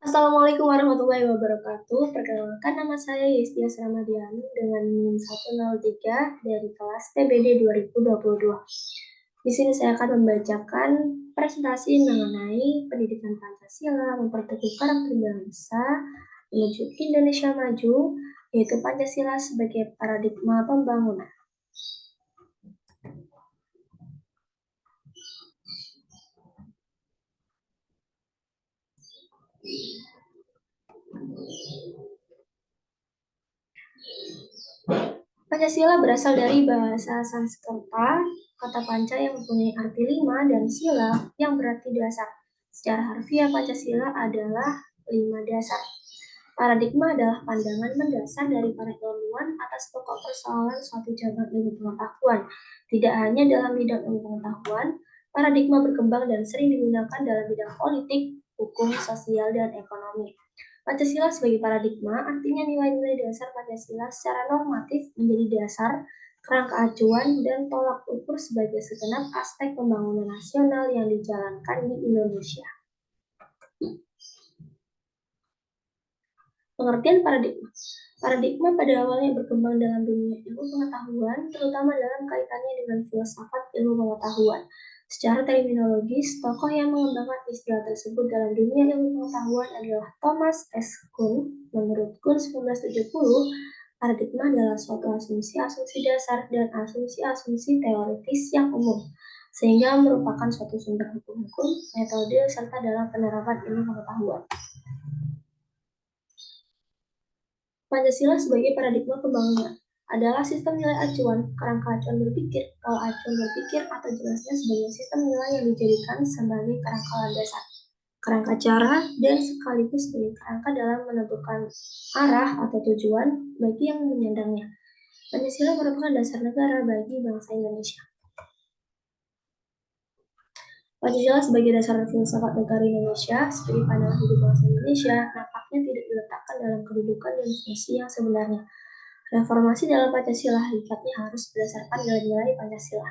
Assalamualaikum warahmatullahi wabarakatuh. Perkenalkan nama saya Yestias Ramadiani dengan NIM 103 dari kelas TBD 2022. Di sini saya akan membacakan presentasi mengenai pendidikan Pancasila, memperteguh karakter bangsa, menuju Indonesia maju, yaitu Pancasila sebagai paradigma pembangunan. Pancasila berasal dari bahasa Sanskerta, kata panca yang mempunyai arti lima, dan sila yang berarti dasar. Secara harfiah, Pancasila adalah lima dasar. Paradigma adalah pandangan mendasar dari para ilmuwan atas pokok persoalan suatu cabang ilmu pengetahuan. Tidak hanya dalam bidang ilmu pengetahuan, paradigma berkembang dan sering digunakan dalam bidang politik, hukum, sosial, dan ekonomi. Pancasila sebagai paradigma artinya nilai-nilai dasar Pancasila secara normatif menjadi dasar, kerangka acuan, dan tolak ukur sebagai segenap aspek pembangunan nasional yang dijalankan di Indonesia. Pengertian paradigma. Paradigma pada awalnya berkembang dalam dunia ilmu pengetahuan, terutama dalam kaitannya dengan filsafat ilmu pengetahuan. Secara terminologis, tokoh yang mengembangkan istilah tersebut dalam dunia ilmu pengetahuan adalah Thomas S. Kuhn. Menurut Kuhn 1970, paradigma adalah suatu asumsi-asumsi dasar dan asumsi-asumsi teoritis yang umum, sehingga merupakan suatu sumber hukum-hukum, metode, serta dalam penerapan ilmu pengetahuan. Pancasila sebagai paradigma pembangunan adalah sistem nilai acuan, kerangka acuan berpikir, pola acuan berpikir, atau jelasnya sebagai sistem nilai yang dijadikan sebagai kerangka landasan, kerangka cara, dan sekaligus sebagai kerangka dalam menentukan arah atau tujuan bagi yang menyandangnya. Pancasila merupakan dasar negara bagi bangsa Indonesia. Pancasila sebagai dasar filsafat negara Indonesia, sebagai pandangan hidup bangsa Indonesia, nampaknya tidak diletakkan dalam kedudukan dan fungsi yang sebenarnya. Reformasi dalam Pancasila hakikatnya harus berdasarkan nilai-nilai Pancasila.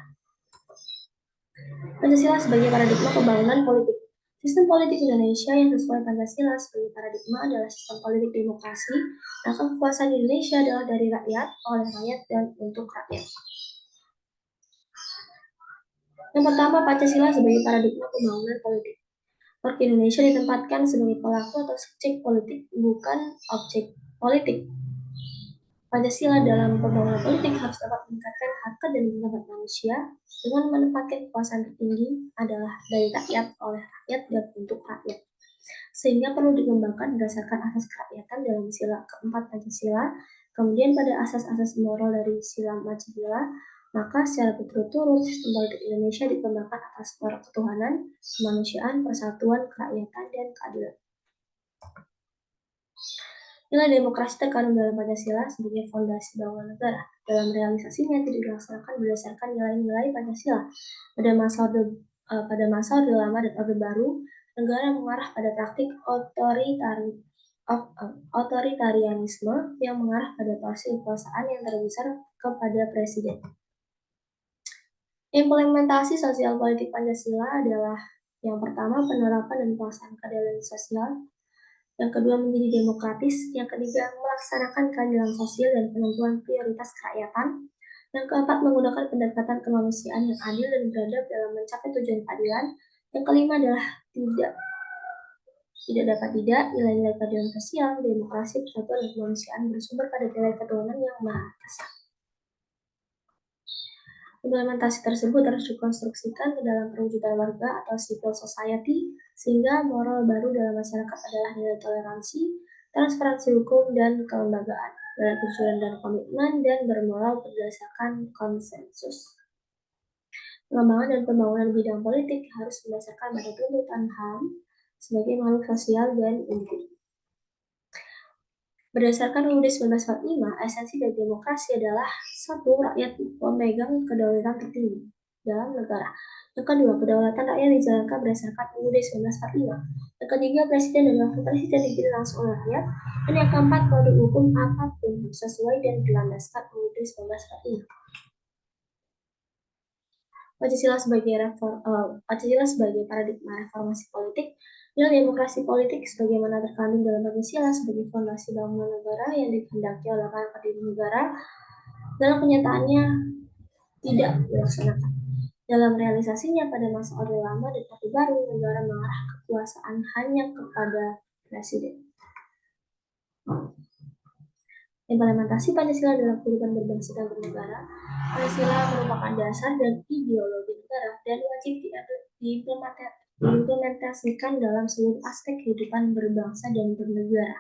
Pancasila sebagai paradigma pembangunan politik. Sistem politik Indonesia yang sesuai Pancasila sebagai paradigma adalah sistem politik demokrasi, maka kekuasaan Indonesia adalah dari rakyat, oleh rakyat, dan untuk rakyat. Yang pertama, Pancasila sebagai paradigma pembangunan politik. Warga Indonesia ditempatkan sebagai pelaku atau subjek politik, bukan objek politik. Pancasila dalam pembangunan politik harus dapat meningkatkan harkat dan martabat manusia dengan menempatkan kekuasaan tertinggi adalah dari rakyat, oleh rakyat, dan untuk rakyat. Sehingga perlu dikembangkan berdasarkan asas kerakyatan dalam sila keempat Pancasila, kemudian pada asas-asas moral dari sila Pancasila, maka secara berturut-turut sistem politik Indonesia dikembangkan atas moral ketuhanan, kemanusiaan, persatuan, kerakyatan, dan keadilan. Nilai demokrasi terkandung dalam Pancasila sebagai fondasi bangunan negara. Dalam realisasinya tidak dilaksanakan berdasarkan nilai-nilai Pancasila. Pada masa Orde Lama dan Orde Baru, negara mengarah pada praktik otoritarianisme yang mengarah pada porsi kekuasaan yang terbesar kepada presiden. Implementasi sosial politik Pancasila adalah yang pertama penerapan dan pelaksanaan keadilan sosial, yang kedua menjadi demokratis, yang ketiga melaksanakan keadilan sosial dan penentuan prioritas kerakyatan, yang keempat menggunakan pendekatan kemanusiaan yang adil dan beradab dalam mencapai tujuan keadilan, yang kelima adalah tidak dapat tidak nilai-nilai keadilan sosial, demokrasi, persatuan, dan kemanusiaan bersumber pada nilai ketuhanan yang maha esa. Implementasi tersebut harus dikonstruksikan ke dalam perwujudan warga atau civil society, sehingga moral baru dalam masyarakat adalah nilai toleransi, transparansi hukum, dan kelembagaan, nilai kejujuran dan komitmen, dan bermoral berdasarkan konsensus. Pengembangan dan pembangunan bidang politik harus berdasarkan pada tuntutan HAM sebagai makhluk sosial dan individu. Berdasarkan UUD 1945, esensi dari demokrasi adalah satu, rakyat memegang kedaulatan tertinggi dalam negara. Yang kedua, kedaulatan rakyat dijalankan berdasarkan UUD 1945. Yang ketiga, presiden dan wakil presiden dipilih langsung oleh rakyat. Dan yang keempat, produk hukum apapun sesuai dan dilandaskan UUD 1945. Pancasila sebagai paradigma reformasi politik dan demokrasi politik sebagaimana terkandung dalam Pancasila sebagai fondasi bangunan negara yang dikehendaki oleh para pendiri negara, dalam kenyataannya tidak dilaksanakan. Dalam realisasinya pada masa Orde Lama dan Orde Baru, negara mengarah kekuasaan hanya kepada presiden. Implementasi Pancasila dalam kehidupan berbangsa dan bernegara. Pancasila merupakan dasar dan ideologi negara dan wajib diimplementasikan dalam seluruh aspek kehidupan berbangsa dan bernegara.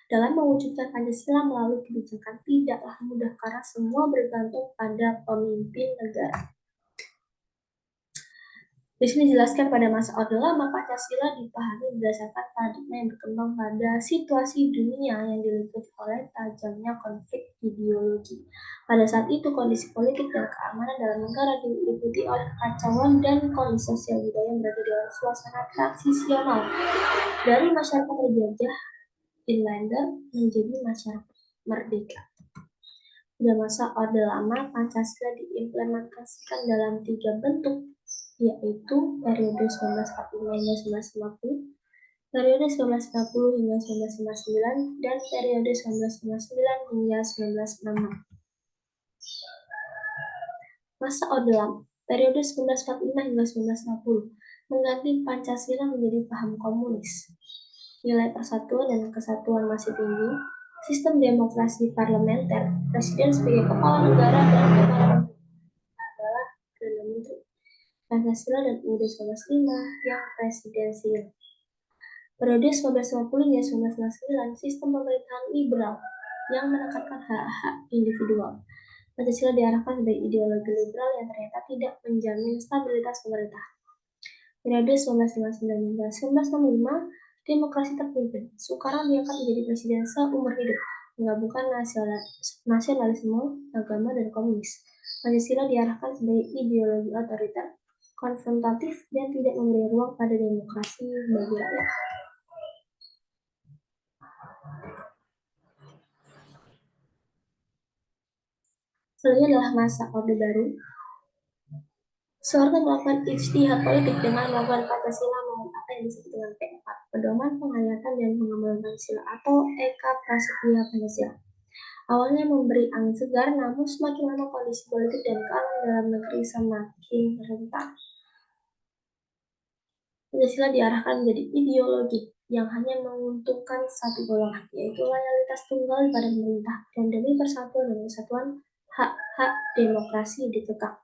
Dalam mewujudkan Pancasila melalui kebijakan tidaklah mudah karena semua bergantung pada pemimpin negara. Di sini dijelaskan pada masa Orde Lama, Pancasila dipahami berdasarkan paradigma yang berkembang pada situasi dunia yang diliputi oleh tajamnya konflik ideologi. Pada saat itu, kondisi politik dan keamanan dalam negara diliputi oleh kekacauan dan kondisi sosial budaya yang berada dalam suasana transisional dari masyarakat terjajah inlander menjadi masyarakat merdeka. Pada masa Orde Lama, Pancasila diimplementasikan dalam 3 bentuk, yaitu periode 1945 hingga 1950, periode 1950 hingga 1959, dan periode 1959 hingga 1966. Masa Orde Lama, periode 1945 hingga 1960, mengganti Pancasila menjadi paham komunis. Nilai persatuan dan kesatuan masih tinggi, sistem demokrasi parlementer, presiden sebagai kepala negara dan kepala adalah Perdana Menteri. Pancasila dan UUD 1945 yang presidensial. Periode 1950 hingga 1999, sistem pemerintahan liberal yang menekankan hak-hak individual. Pancasila diarahkan sebagai ideologi liberal yang ternyata tidak menjamin stabilitas pemerintah. Periode 1959 hingga 1965, demokrasi terpimpin. Soekarno diangkat menjadi presiden seumur hidup, menggabungkan nasionalisme, agama, dan komunis. Pancasila diarahkan sebagai ideologi otoriter, konfrontatif, dan tidak memberi ruang pada demokrasi bagi rakyat. Selanjutnya adalah masa Orde Baru. Soeharto melakukan ijtihad politik dengan melakukan Pancasila maupun apa yang disebut dengan P4, Pedoman Penghayatan dan Pengembangan Pancasila atau Eka Prasetya Pancasila. Awalnya memberi angin segar, namun semakin lama kondisi politik dan keamanan dalam negeri semakin rentan. Pancasila diarahkan menjadi ideologi yang hanya menguntungkan satu golongan, yaitu loyalitas tunggal pada pemerintah, dan demi persatuan dan kesatuan hak-hak demokrasi dikekang.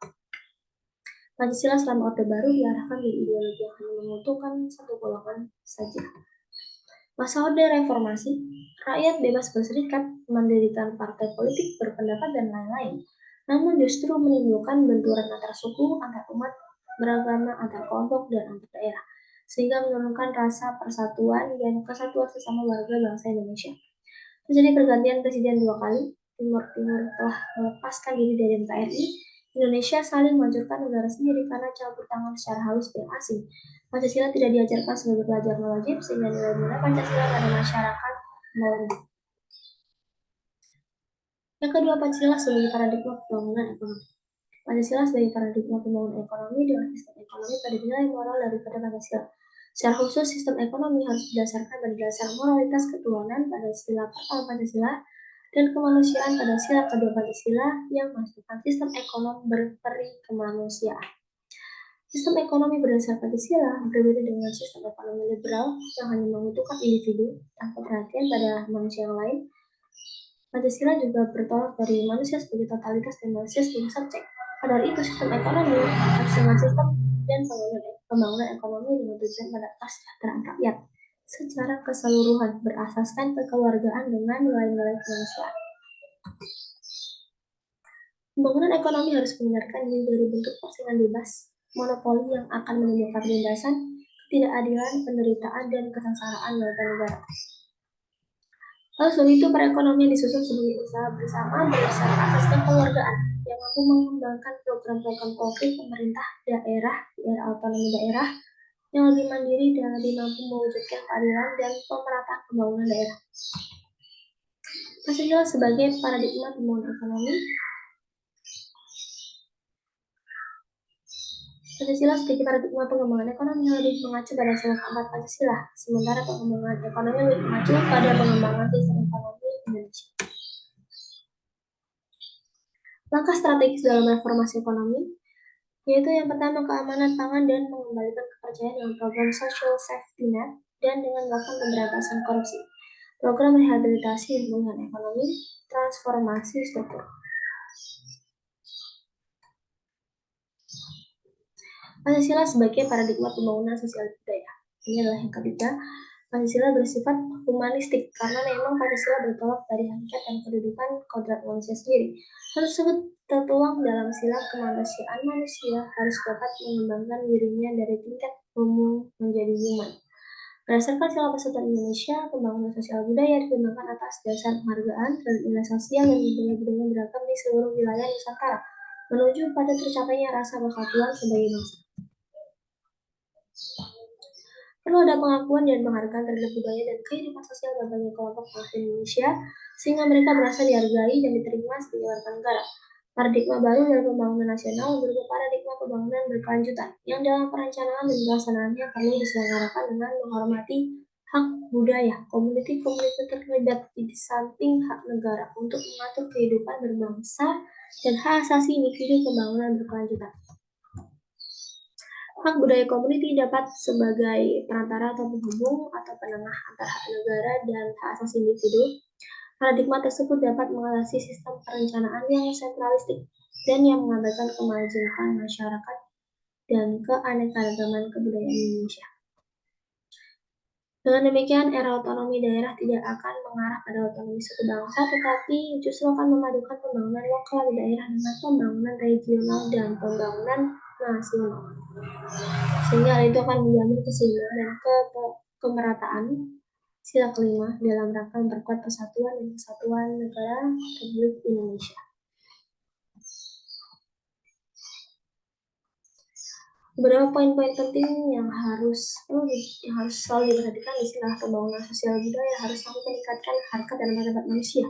Pancasila selama Orde Baru diarahkan menjadi ideologi yang hanya menguntungkan satu golongan saja. Masa Orde Reformasi, rakyat bebas berserikat, mendirikan partai politik, berpendapat, dan lain-lain. Namun justru menimbulkan benturan antar suku, antar umat beragama, antar kelompok, dan antar daerah, sehingga menurunkan rasa persatuan dan kesatuan sesama warga bangsa Indonesia. Terjadi pergantian presiden 2 kali, Timur telah melepaskan diri dari NKRI, Indonesia saling menghancurkan negara sendiri karena campur tangan secara halus pihak asing. Pancasila tidak diajarkan sebagai pelajaran wajib, sehingga nilai-nilai Pancasila pada masyarakat meredup. Yang kedua, Pancasila sebagai paradigma pembangunan ekonomi. Pancasila sebagai paradigma pembangunan ekonomi dengan sistem ekonomi pada nilai moral daripada Pancasila. Secara khusus, sistem ekonomi harus didasarkan pada dasar moralitas ketuhanan pada sila pertama Pancasila dan kemanusiaan pada sila kedua Pancasila yang menghasilkan sistem ekonomi berperi kemanusiaan. Sistem ekonomi berdasar Pancasila berbeda dengan sistem ekonomi liberal yang hanya menguntungkan individu tanpa perhatian pada manusia yang lain. Pancasila juga bertolak dari manusia sebagai totalitas dan manusia sebagai subjek. Padahal itu sistem ekonomi harus dengan sistem dan pembangunan ekonomi dengan tujuan pada kesejahteraan rakyat secara keseluruhan berasaskan kekeluargaan dengan nilai-nilai kemanusiaan. Pembangunan ekonomi harus menghindarkan diri dari bentuk persaingan bebas, monopoli yang akan menimbulkan penindasan, ketidakadilan, penderitaan, dan kesengsaraan warga negara. Lalu sebab itu perekonomian disusun sebagai usaha bersama berdasarkan asas kekeluargaan yang mampu mengembangkan program-program konkret pemerintah daerah otonomi daerah yang lebih mandiri dan lebih mampu mewujudkan keadilan dan pemerataan pembangunan daerah. Pancasila sebagai paradigma pembangunan ekonomi. Pancasila sebagai paradigma pengembangan ekonomi lebih mengacu pada sila keempat Pancasila, sementara pengembangan ekonomi lebih mengacu pada pengembangan sistem ekonomi Indonesia. Langkah strategis dalam reformasi ekonomi yaitu yang pertama keamanan pangan dan mengembalikan kepercayaan dengan program social safety net dan dengan melakukan pemberantasan korupsi. Program rehabilitasi dan pemulihan ekonomi, transformasi struktur. Pancasila sebagai paradigma pembangunan sosial budaya. Ini adalah yang ketiga. Pancasila bersifat humanistik karena memang Pancasila bertolak dari hakikat dan kedudukan kodrat manusia sendiri. Hal tersebut tertuang dalam sila kemanusiaan manusia harus dapat mengembangkan dirinya dari tingkat homo menjadi human. Berdasarkan sila persatuan Indonesia, pembangunan sosial budaya dikembangkan atas dasar penghargaan terhadap nilai sosial dan budaya-budaya beragam di seluruh wilayah Nusantara, menuju pada tercapainya rasa persatuan sebagai bangsa. Perlu ada pengakuan dan penghargaan terhadap budaya dan kehidupan sosial berbagai kelompok bangsa Indonesia, sehingga mereka merasa dihargai dan diterima sebagai warga negara. Paradigma baru dalam pembangunan nasional berupa paradigma pembangunan berkelanjutan, yang dalam perencanaan dan pelaksanaannya perlu diselenggarakan dengan menghormati hak budaya, komuniti-komuniti terlibat di samping hak negara untuk mengatur kehidupan berbangsa dan hak asasi individu pembangunan berkelanjutan. Hak budaya komuniti dapat sebagai perantara atau penghubung atau penengah antara hak negara dan hak asasi individu. Paradigma tersebut dapat mengatasi sistem perencanaan yang sentralistik dan yang mengabaikan kemajemukan masyarakat dan keanekaragaman kebudayaan Indonesia. Dengan demikian, era otonomi daerah tidak akan mengarah pada otonomi suku bangsa, tetapi justru akan memadukan pembangunan lokal di daerah dengan pembangunan regional dan pembangunan nasional. Sehingga hal itu akan menjamin keseimbangan dan kemerataan sila kelima dalam rangka memperkuat persatuan dan kesatuan negara Republik Indonesia. Beberapa poin-poin penting yang harus selalu diperhatikan istilah pembangunan sosial budaya harus mampu meningkatkan harkat dan martabat manusia.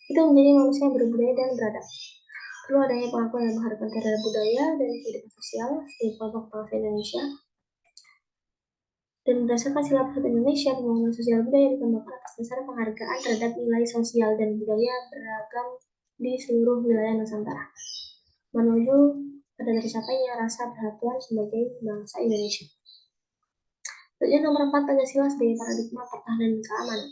Itu menjadi manusia yang berbudaya dan beradab. Perlu adanya pengakuan dan penghargaan terhadap budaya dan kehidupan sosial di kelompok bangsa Indonesia. Dan berdasarkan sila persatuan Indonesia, pembangunan sosial budaya dikembangkan atas dasar penghargaan terhadap nilai sosial dan budaya beragam di seluruh wilayah Nusantara, menuju pada tercapainya rasa persatuan sebagai bangsa Indonesia. Tujuan nomor 4 Pancasila sebagai paradigma pertahanan dan keamanan.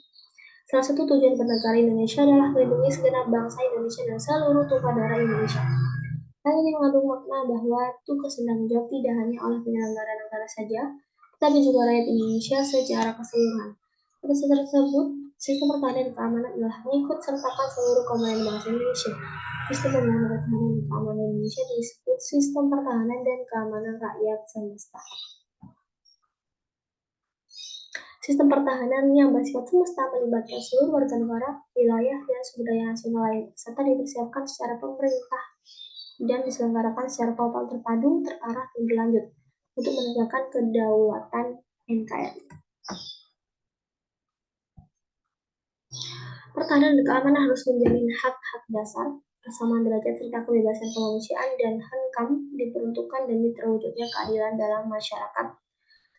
Salah satu tujuan bernegara Indonesia adalah melindungi segenap bangsa Indonesia dan seluruh tumpah darah Indonesia. Hal ini mengandung makna bahwa tugas dan tanggung jawab tidak hanya oleh penyelenggara negara saja, tetapi juga rakyat Indonesia secara keseluruhan. Pada saat tersebut, sistem pertahanan dan keamanan adalah mengikut sertakan seluruh komponen bangsa Indonesia. Sistem pembangunan pertahanan dan keamanan Indonesia disebut sistem pertahanan dan keamanan rakyat semesta. Sistem pertahanan yang bersifat semesta melibatkan seluruh warga negara, wilayah, dan sumber daya nasional lain, serta dipersiapkan secara pemerintah dan diselenggarakan secara total terpadu, terarah, dan berlanjut untuk menegakkan kedaulatan NKRI. Pertahanan dan keamanan harus menjamin hak-hak dasar, kesamaan derajat serta kebebasan kemanusiaan dan HAM diperuntukkan demi terwujudnya keadilan dalam masyarakat,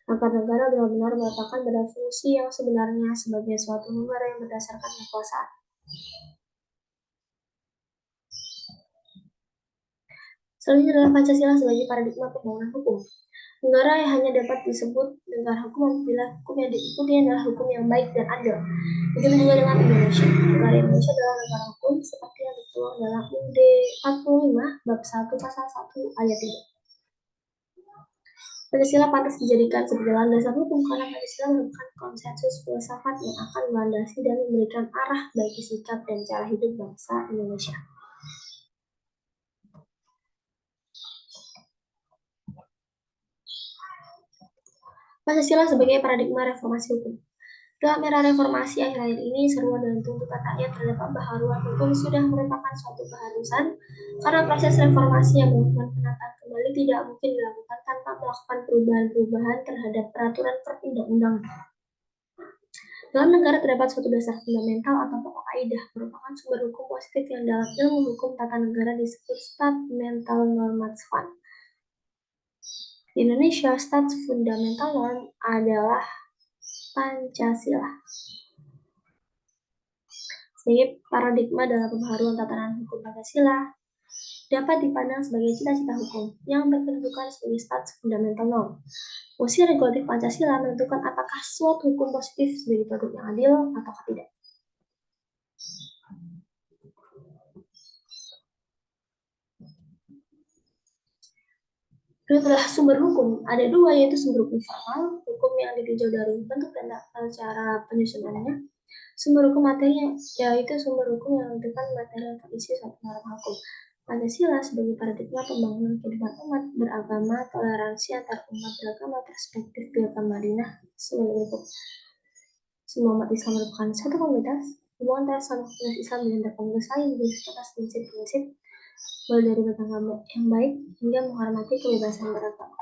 agar negara benar-benar meletakkan pada fungsi yang sebenarnya sebagai suatu negara yang berdasarkan kekuasaan. Selanjutnya adalah Pancasila sebagai paradigma pembangunan hukum. Negara yang hanya dapat disebut negara hukum apabila hukum yang diikuti adalah hukum yang baik dan adil. Begitu juga dengan Indonesia. Negara Indonesia adalah negara hukum seperti yang tertuang dalam UUD 45 bab 1 pasal 1 ayat 3. Pancasila pantas dijadikan sebagai landasan hukum karena Pancasila merupakan konsensus filsafat yang akan melandasi dan memberikan arah bagi sikap dan cara hidup bangsa Indonesia. Pancasila sebagai paradigma reformasi hukum. Dalam era reformasi akhir-akhir ini, seruan dan tuntutan rakyat terhadap pembaharuan hukum sudah merupakan suatu keharusan karena proses reformasi yang melakukan penataan kembali tidak mungkin dilakukan tanpa melakukan perubahan-perubahan terhadap peraturan perundang-undangan. Dalam negara terdapat suatu dasar fundamental atau pokok kaidah merupakan sumber hukum positif yang dalam ilmu hukum tata negara disebut Staat Mental Normaat Van. Di Indonesia, status fundamental norm adalah Pancasila. Sebagai paradigma dalam pembaharuan tatanan hukum Pancasila, dapat dipandang sebagai cita-cita hukum yang berkedudukan sebagai status fundamental norm. Fungsi regulatif Pancasila menentukan apakah suatu hukum positif sebagai produk yang adil atau tidak. Itu adalah sumber hukum. Ada dua, yaitu sumber hukum formal, hukum yang ditinjau dari bentuk dan cara penyusunannya. Sumber hukum materi, yaitu sumber hukum yang menentukan materi yang terisi suatu norma hukum. Pancasila sebagai paradigma pembangunan kehidupan umat beragama, toleransi antar umat beragama, perspektif Piagam Madinah sebagai berikut. Semua umat Islam merupakan satu komunitas. Hubungan antara sama komunitas Islam dengan komunitas lain berdasarkan atas prinsip-prinsip mulai dari beragama yang baik hingga menghormati kebebasan beragama.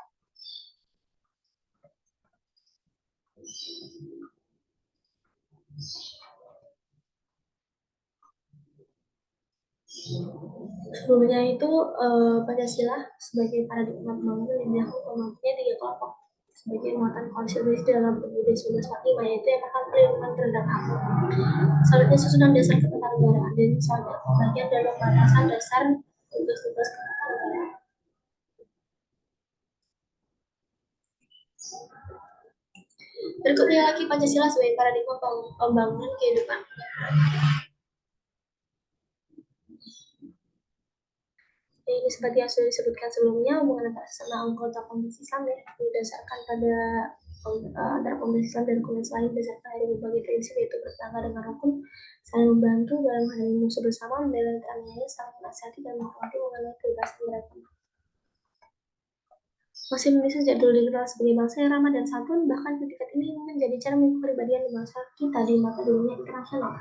Sebelumnya itu Pancasila sebagai paradigma pembangunan yang dilakukan mempunyai 3 kelompok sebagai muatan konstitusi dalam UUD 1945, yaitu yang akan perlindungan terhadap hak. Selanjutnya susunan dasar ketatanegaraan dan selanjutnya pembagian dan pembatasan dasar tugas-tugas ketatanegaraan. Berikutnya lagi Pancasila sebagai paradigma pembangunan kehidupan. Jadi seperti yang sudah disebutkan sebelumnya, hubungan antara sesama anggota komunitas Islam didasarkan pada antara komunitas Islam dan komunitas lain berdasarkan dari berbagai prinsip, yaitu bertetangga dengan rukun, saling membantu dalam menghadapi musuh bersama, membela netralitasnya, saling menasihati dan menghormati mengenai kebebasan beragama. Bangsa Indonesia sejak dulu dikenal sebagai bangsa yang ramah dan santun, bahkan ketika ini menjadi cermin kepribadian di bangsa kita di mata dunia internasional.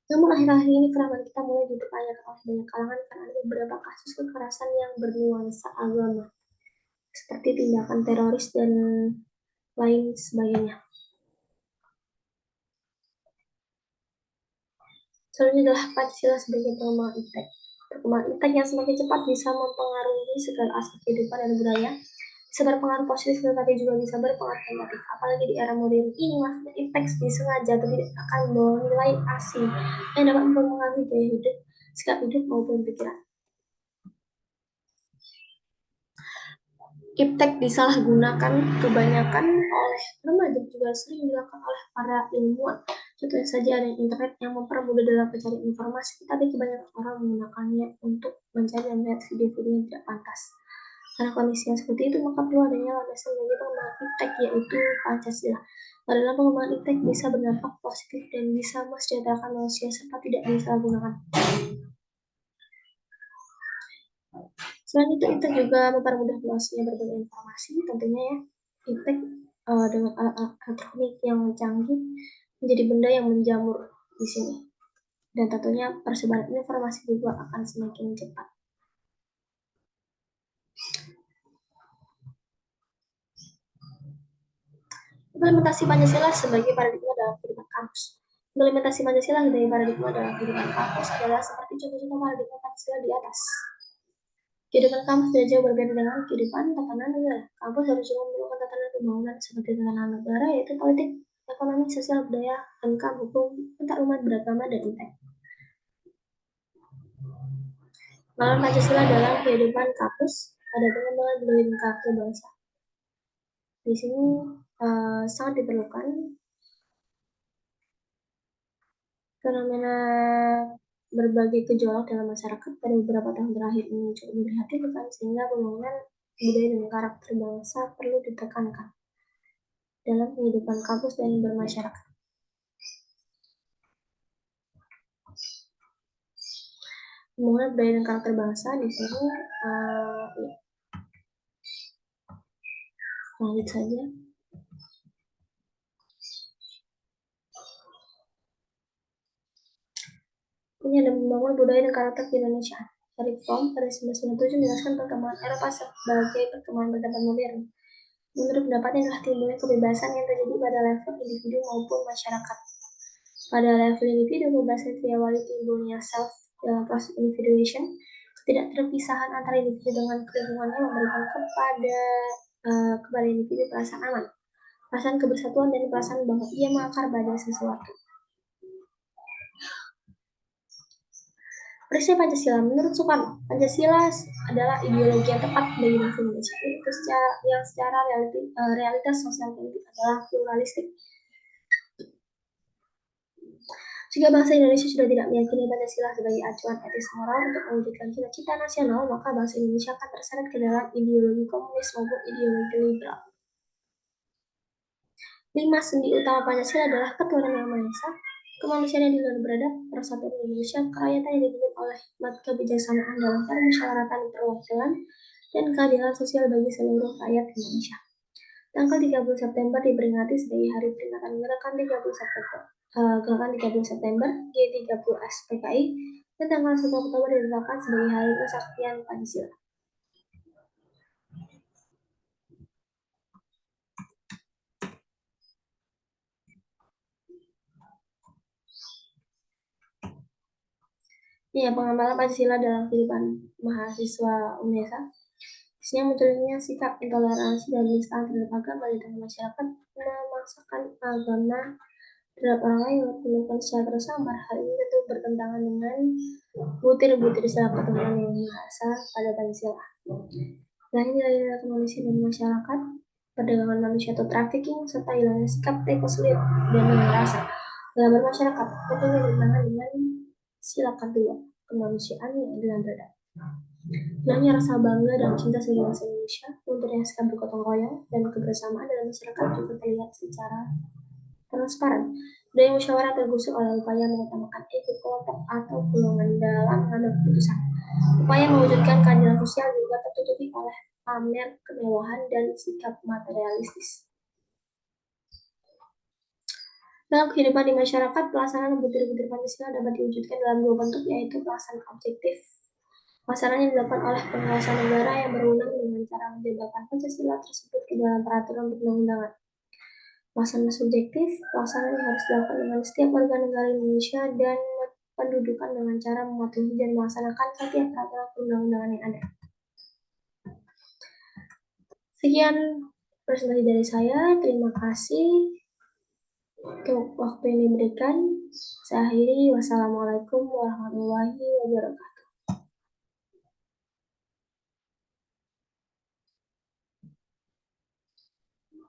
Namun akhir-akhir ini kerabat kita mulai dipertanyakan oleh banyak kalangan karena ada beberapa kasus kekerasan yang bernuansa agama, seperti tindakan teroris dan lain sebagainya. Selanjutnya adalah Pancasila sebagai perkembangan iptek. Perkembangan iptek yang semakin cepat bisa mempengaruhi segala aspek kehidupan dan budaya, bisa berpengaruh positif tetapi juga bisa berpengaruh negatif. Apalagi di era modern ini, maksudnya iptek disengaja atau tidak akan membawa nilai asing yang dapat mempengaruhi gaya hidup, sikap hidup maupun pikiran. Iptek disalahgunakan kebanyakan oleh remaja, juga sering dilakukan oleh para ilmuwan. Contohnya saja ada internet yang mempermudah dalam pencarian informasi, tapi kebanyakan orang menggunakannya untuk mencari dan melihat video-video yang tidak pantas. Karena kondisi yang seperti itu, maka perlu adanya landasan bagi pengembangan iptek, yaitu Pancasila. Dalam pengembangan iptek bisa berdampak positif dan bisa mensejahterakan manusia serta tidak disalahgunakan. Selain itu, iptek juga mempermudah luasnya berbagai informasi, tentunya ya. Iptek dengan alat-alat elektronik yang canggih menjadi benda yang menjamur di sini. Dan tentunya persebaran informasi juga akan semakin cepat. Implementasi Pancasila sebagai paradigma dalam kehidupan kampus. Implementasi Pancasila sebagai paradigma dalam kehidupan kampus adalah seperti contoh-contoh paradigma Pancasila di atas. Kehidupan kampus tidak jauh berbeda dengan kehidupan tatanan negara. Kampus harus juga memerlukan tatanan pembangunan seperti tatanan negara, yaitu politik, ekonomi, sosial, budaya, angka, hukum, antar umat beragama, dan iptek. Lawan Pancasila dalam kehidupan kampus ada pengembangan budaya dan karakter bangsa. Di sini sangat diperlukan fenomena berbagai gejolak dalam masyarakat pada beberapa tahun terakhir ini cukup memprihatinkan, sehingga pembangunan budaya dan karakter bangsa perlu ditekankan dalam kehidupan kampus dan bermasyarakat. Pembangunan budaya dan karakter bangsa di sini lanjut saja. Ini ada membangun budaya dan karakter di Indonesia. Shariff Fromm pada 1997 menjelaskan perkembangan Eropa sebagai perkembangan peradaban modern. Menurut pendapatnya adalah timbulnya kebebasan yang terjadi pada level individu maupun masyarakat. Pada level individu, kebebasan diawali timbulnya self dalam proses individuation, Tidak terpisahan antara individu dengan lingkungannya memberikan kepada individu perasaan aman, perasaan kebersatuan, dan perasaan bahwa ia mengakar pada sesuatu. Peristiwa Pancasila. Menurut Soekarno, Pancasila adalah ideologi yang tepat bagi bangsa Indonesia. Itu yang secara realitas sosial politik adalah pluralistik. Jika bangsa Indonesia sudah tidak meyakini Pancasila sebagai acuan etis moral untuk mewujudkan cita-cita nasional, maka bangsa Indonesia akan terseret ke dalam ideologi komunis maupun ideologi liberal. 5. Sendi utama Pancasila adalah ketuhanan yang Maha Esa, kemanusiaan yang di luar beradab, persatuan Indonesia, kerakyatan yang dipimpin oleh hikmat kebijaksanaan dalam permusyawaratan perwakilan, dan keadilan sosial bagi seluruh rakyat Indonesia. Tanggal 30 September diperingati sebagai Hari Peringatan Gerakan 30 September G30S PKI, dan tanggal 1 Oktober ditetapkan sebagai Hari Kesaktian Pancasila. Ya, pengamalan Pancasila dalam kehidupan mahasiswa UNESA. Isinya munculnya sikap intoleransi dan penistaan terhadap agama di tengah masyarakat, memaksakan agama terhadap orang lain melakukan secara tersambar. Hal ini tentu bertentangan dengan butir-butir sila ketuhanan yang Maha Esa pada Pancasila. Selain nilai-nilai kemanusiaan dan masyarakat, perdagangan manusia atau trafficking, serta hilangnya sikap tekoslit dan rasa dalam bermasyarakat, tentunya bertentangan dengan sila kedua, kemanusiaan yang adil dan beradab. Hilangnya rasa bangga dan cinta sebagai bangsa Indonesia, lunturnya sikap bergotong royong dan kebersamaan dalam masyarakat juga terlihat secara transparan. Budaya musyawarah tergusur oleh upaya mengutamakan ego kelompok atau golongan dalam mengambil keputusan. Upaya mewujudkan keadilan sosial juga tertutupi oleh pamer kemewahan dan sikap materialistis. Dalam kehidupan di masyarakat, pelaksanaan butir-butir Pancasila dapat diwujudkan dalam dua bentuk, yaitu pelaksanaan objektif. Pelaksanaan yang dilakukan oleh penguasa negara yang berwenang dengan cara menjelaskan Pancasila tersebut ke dalam peraturan perundang-undangan. Pelaksanaan subjektif, pelaksanaan yang harus dilakukan dengan setiap warga negara Indonesia dan pendudukan dengan cara mematuhi dan melaksanakan setiap peraturan perundang-undangan yang ada. Sekian presentasi dari saya. Terima kasih untuk waktu yang diberikan. Saya akhiri. Wassalamualaikum warahmatullahi wabarakatuh.